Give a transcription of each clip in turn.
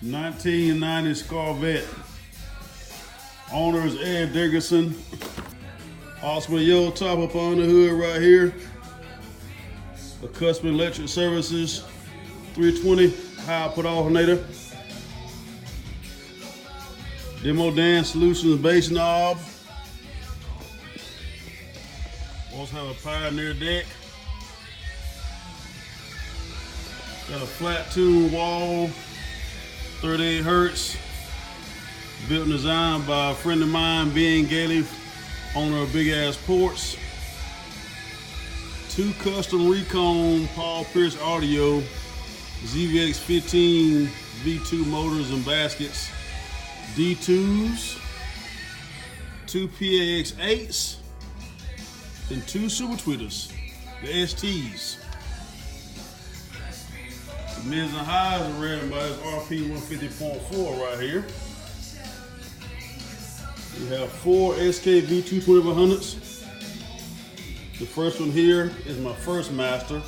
1990 SkarVette. Owner is Ed Dickerson. Also a yellow top up on the hood right here. A custom electric services 320 high output alternator. Demo Dan Solutions base knob. Also have a Pioneer deck. Got a flat tune wall, 38 Hertz. Built and designed by a friend of mine, Ben Gailey, owner of Big Ass Ports. 2 custom Recon Paul Peirce audio, ZVX 15 V2 motors and baskets, D2s, 2 PAX 8s, and 2 Super Tweeters, the STs. The mids and highs are ran by this RP 150.4 right here. We have 4 SKV 22100s. The first one here is my first master.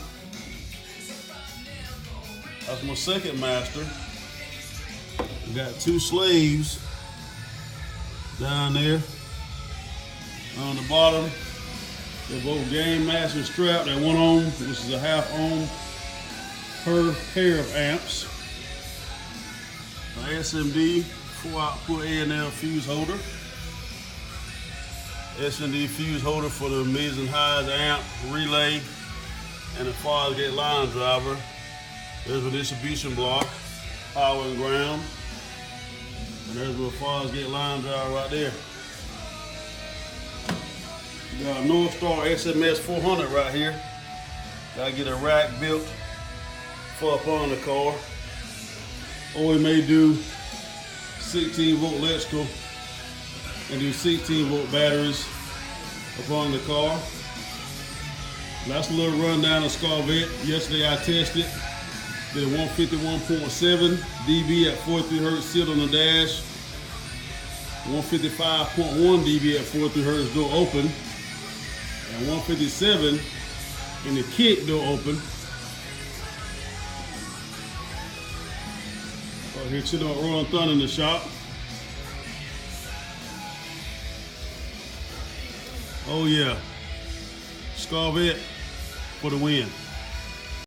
That's my second master. We got 2 slaves down there. On the bottom, they're both game master strapped at 1 ohm, which is a half ohm per pair of amps. An SMD 4 output A&L fuse holder. SMD fuse holder for the mids and highs amp, relay, and a Fosgate line driver. There's a distribution block, power and ground. And there's a Fosgate line driver right there. We got a Northstar SMS 400 right here. Gotta get a rack built for up on the car. Or we may do 16 volt electrical and do 16 volt batteries upon the car. That's a little rundown of SkarVette. Yesterday I tested, did a 151.7 dB at 43 Hertz sealed on the dash, 155.1 dB at 43 Hertz door open, and 157 in the kit door open. Right here chilling on Rolling Thunder in the shop. Oh yeah, SkarVette for the win.